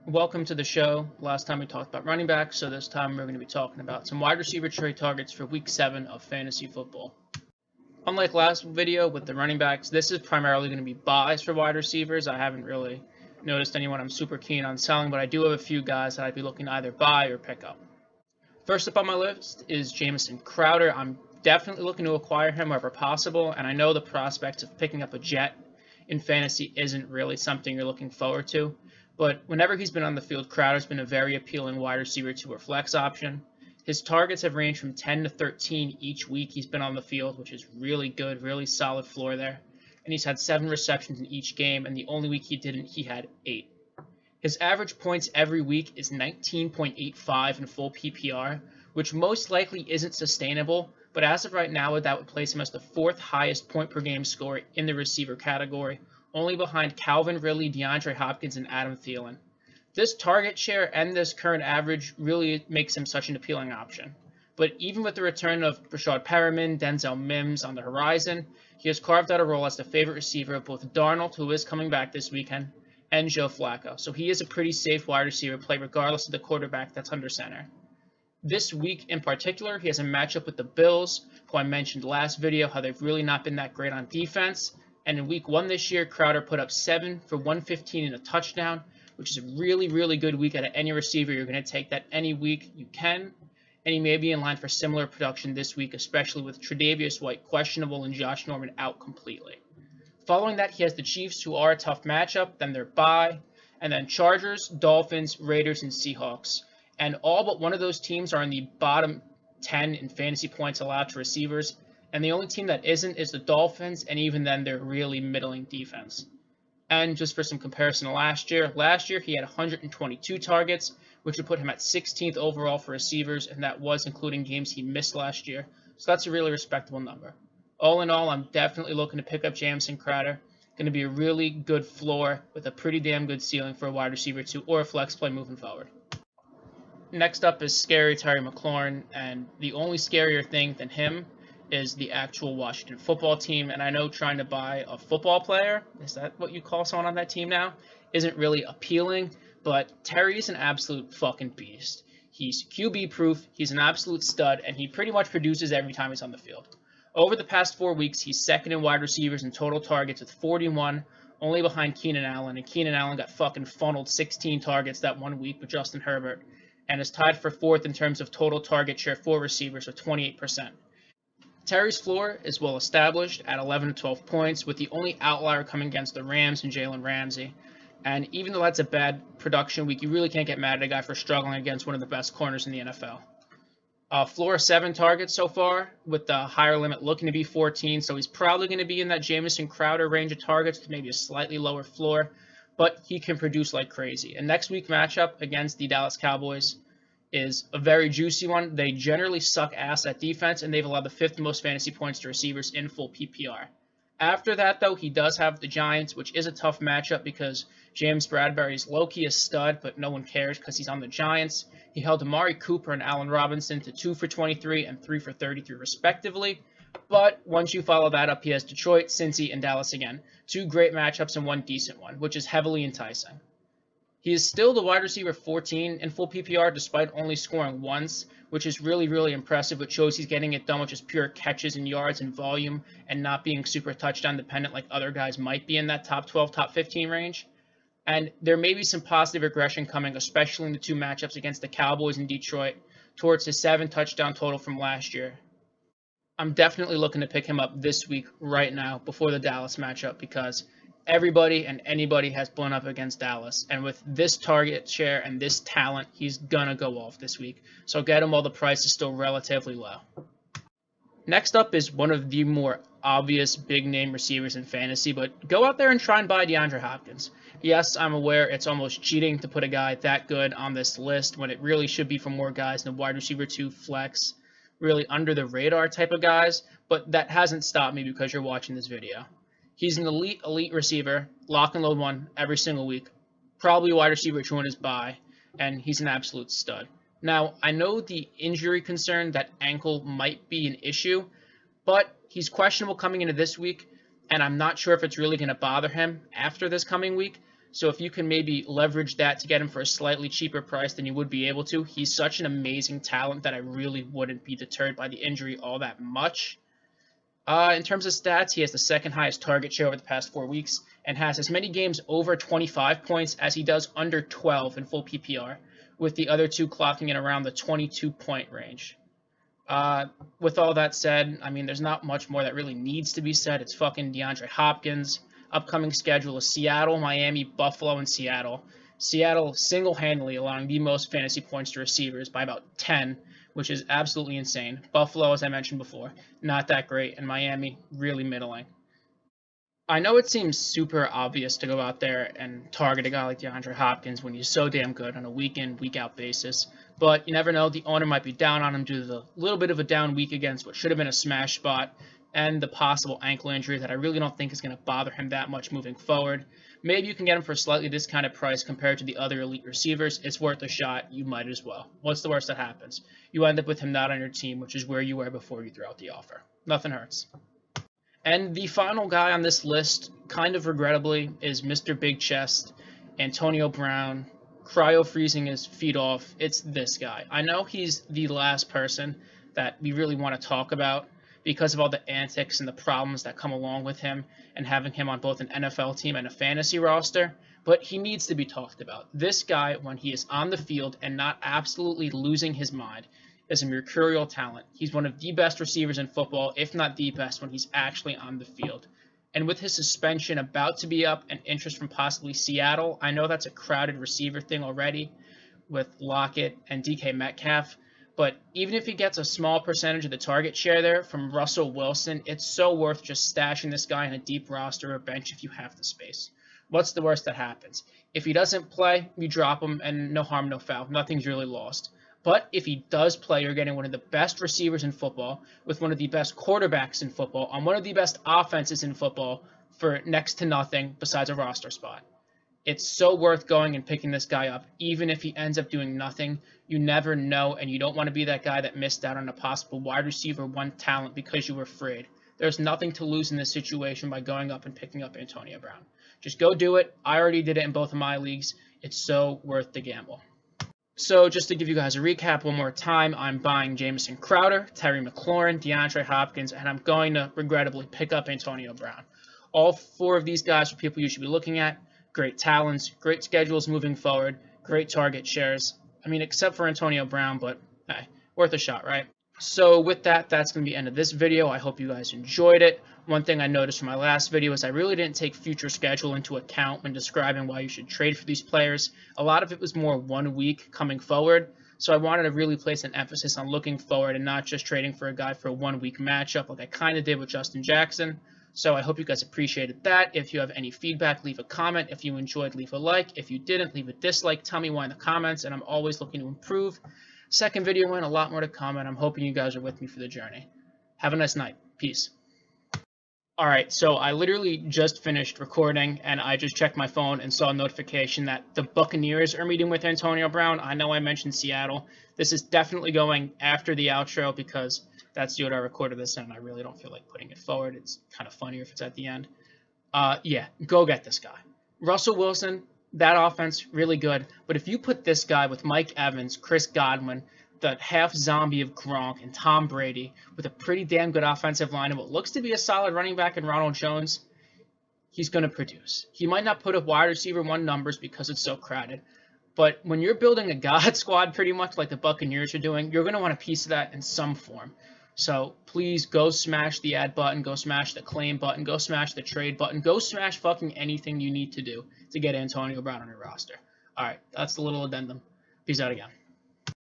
Welcome to the show. Last time we talked about running backs, so this time we're going to be talking about some wide receiver trade targets for week 7 of fantasy football. Unlike last video with the running backs, this is primarily going to be buys for wide receivers. I haven't really noticed anyone I'm super keen on selling, but I do have a few guys that I'd be looking to either buy or pick up. First up on my list is Jamison Crowder. I'm definitely looking to acquire him wherever possible, and I know the prospect of picking up a jet in fantasy isn't really something you're looking forward to. But whenever he's been on the field, Crowder's been a very appealing wide receiver to or flex option. His targets have ranged from 10 to 13 each week he's been on the field, which is really good, really solid floor there. And he's had 7 receptions in each game, and the only week he didn't, he had 8. His average points every week is 19.85 in full PPR, which most likely isn't sustainable, but as of right now, that would place him as the 4th highest point per game scorer in the receiver category, only behind Calvin Ridley, DeAndre Hopkins, and Adam Thielen. This target share and this current average really makes him such an appealing option. But even with the return of Rashad Perriman, Denzel Mims on the horizon, he has carved out a role as the favorite receiver of both Darnold, who is coming back this weekend, and Joe Flacco. So he is a pretty safe wide receiver play regardless of the quarterback that's under center. This week in particular, he has a matchup with the Bills, who I mentioned last video, how they've really not been that great on defense. And in week 1 this year, Crowder put up 7 for 115 and a touchdown, which is a really, really good week out of any receiver. You're going to take that any week you can. And he may be in line for similar production this week, especially with Tre'Davious White questionable and Josh Norman out completely. Following that, he has the Chiefs, who are a tough matchup, then their bye, and then Chargers, Dolphins, Raiders, and Seahawks. And all but one of those teams are in the bottom 10 in fantasy points allowed to receivers. And the only team that isn't is the Dolphins, and even then they're really middling defense. And just for some comparison to last year he had 122 targets, which would put him at 16th overall for receivers, and that was including games he missed last year. So that's a really respectable number. All in all, I'm definitely looking to pick up Jamison Crowder. Going to be a really good floor with a pretty damn good ceiling for a wide receiver too, or a flex play moving forward. Next up is scary Terry McLaurin, and the only scarier thing than him is the actual Washington football team. And I know trying to buy a football player, is that what you call someone on that team now, isn't really appealing, but Terry's an absolute fucking beast. He's QB proof, he's an absolute stud, and he pretty much produces every time he's on the field. Over the past 4 weeks, he's second in wide receivers in total targets with 41, only behind Keenan Allen, and Keenan Allen got fucking funneled 16 targets that 1 week with Justin Herbert, and is tied for 4th in terms of total target share for receivers with 28%. Terry's floor is well established at 11 to 12 points, with the only outlier coming against the Rams and Jalen Ramsey. And even though that's a bad production week, you really can't get mad at a guy for struggling against one of the best corners in the NFL. Floor 7 targets so far, with the higher limit looking to be 14, so he's probably going to be in that Jamison Crowder range of targets with maybe a slightly lower floor, but he can produce like crazy. And next week matchup against the Dallas Cowboys is a very juicy one. They generally suck ass at defense, and they've allowed the 5th most fantasy points to receivers in full PPR. After that, though, he does have the Giants, which is a tough matchup because James Bradbury's low-key a stud, but no one cares because he's on the Giants. He held Amari Cooper and Allen Robinson to 2 for 23 and 3 for 33 respectively. But once you follow that up, he has Detroit, Cincy, and Dallas again. 2 great matchups and 1 decent one, which is heavily enticing. He is still the wide receiver 14 in full PPR despite only scoring once, which is really, really impressive, which shows he's getting it done with just pure catches and yards and volume and not being super touchdown dependent like other guys might be in that top 12, top 15 range. And there may be some positive regression coming, especially in the 2 matchups against the Cowboys and Detroit, towards his 7 touchdown total from last year. I'm definitely looking to pick him up this week right now before the Dallas matchup because everybody and anybody has blown up against Dallas. And with this target share and this talent, he's going to go off this week. So get him while the price is still relatively low. Next up is one of the more obvious big-name receivers in fantasy, but go out there and try and buy DeAndre Hopkins. Yes, I'm aware it's almost cheating to put a guy that good on this list when it really should be for more guys in the wide receiver 2 flex, really under-the-radar type of guys, but that hasn't stopped me because you're watching this video. He's an elite receiver, lock and load one every single week, probably wide receiver 2 in his bye, and he's an absolute stud. Now, I know the injury concern, that ankle might be an issue, but he's questionable coming into this week, and I'm not sure if it's really going to bother him after this coming week. So if you can maybe leverage that to get him for a slightly cheaper price than you would be able to, he's such an amazing talent that I really wouldn't be deterred by the injury all that much. In terms of stats, he has the second highest target share over the past 4 weeks and has as many games over 25 points as he does under 12 in full PPR, with the other two clocking in around the 22-point range. With all that said, I mean, there's not much more that really needs to be said. It's fucking DeAndre Hopkins. Upcoming schedule is Seattle, Miami, Buffalo, and Seattle. Seattle single-handedly allowing the most fantasy points to receivers by about 10, which is absolutely insane. Buffalo, as I mentioned before, not that great, and Miami, really middling. I know it seems super obvious to go out there and target a guy like DeAndre Hopkins when he's so damn good on a week-in, week-out basis, but you never know. The owner might be down on him due to the little bit of a down week against what should have been a smash spot and the possible ankle injury that I really don't think is going to bother him that much moving forward. Maybe you can get him for a slightly discounted price compared to the other elite receivers. It's worth a shot. You might as well. What's the worst that happens? You end up with him not on your team, which is where you were before you threw out the offer. Nothing hurts. And the final guy on this list, kind of regrettably, is Mr. Big Chest, Antonio Brown, cryo-freezing his feet off. It's this guy. I know he's the last person that we really want to talk about because of all the antics and the problems that come along with him and having him on both an NFL team and a fantasy roster, but he needs to be talked about. This guy, when he is on the field and not absolutely losing his mind, is a mercurial talent. He's one of the best receivers in football, if not the best, when he's actually on the field. And with his suspension about to be up and interest from possibly Seattle, I know that's a crowded receiver thing already with Lockett and DK Metcalf, but even if he gets a small percentage of the target share there from Russell Wilson, it's so worth just stashing this guy in a deep roster or bench if you have the space. What's the worst that happens? If he doesn't play, you drop him and no harm, no foul. Nothing's really lost. But if he does play, you're getting one of the best receivers in football with one of the best quarterbacks in football on one of the best offenses in football for next to nothing besides a roster spot. It's so worth going and picking this guy up, even if he ends up doing nothing. You never know, and you don't want to be that guy that missed out on a possible wide receiver one talent because you were afraid. There's nothing to lose in this situation by going up and picking up Antonio Brown. Just go do it. I already did it in both of my leagues. It's so worth the gamble. So just to give you guys a recap one more time, I'm buying Jamison Crowder, Terry McLaurin, DeAndre Hopkins, and I'm going to regrettably pick up Antonio Brown. All four of these guys are people you should be looking at. Great talents, great schedules moving forward, great target shares. I mean, except for Antonio Brown, but hey, worth a shot, right? So with that, that's going to be the end of this video. I hope you guys enjoyed it. One thing I noticed from my last video is I really didn't take future schedule into account when describing why you should trade for these players. A lot of it was more 1 week coming forward. So I wanted to really place an emphasis on looking forward and not just trading for a guy for a 1 week matchup like I kind of did with Justin Jackson. So I hope you guys appreciated that. If you have any feedback, leave a comment. If you enjoyed, leave a like. If you didn't, leave a dislike. Tell me why in the comments, and I'm always looking to improve. Second video in, a lot more to come, and I'm hoping you guys are with me for the journey. Have a nice night. Peace. Alright, so I literally just finished recording, and I just checked my phone and saw a notification that the Buccaneers are meeting with Antonio Brown. I know I mentioned Seattle. This is definitely going after the outro because that's the order I recorded this in, and I really don't feel like putting it forward. It's kind of funnier if it's at the end. Yeah, go get this guy. Russell Wilson, that offense, really good. But if you put this guy with Mike Evans, Chris Godwin, the half zombie of Gronk, and Tom Brady with a pretty damn good offensive line and what looks to be a solid running back in Ronald Jones, he's going to produce. He might not put up wide receiver one numbers because it's so crowded. But when you're building a God squad pretty much like the Buccaneers are doing, you're going to want a piece of that in some form. So please go smash the add button, go smash the claim button, go smash the trade button, go smash fucking anything you need to do to get Antonio Brown on your roster. All right, that's the little addendum. Peace out again.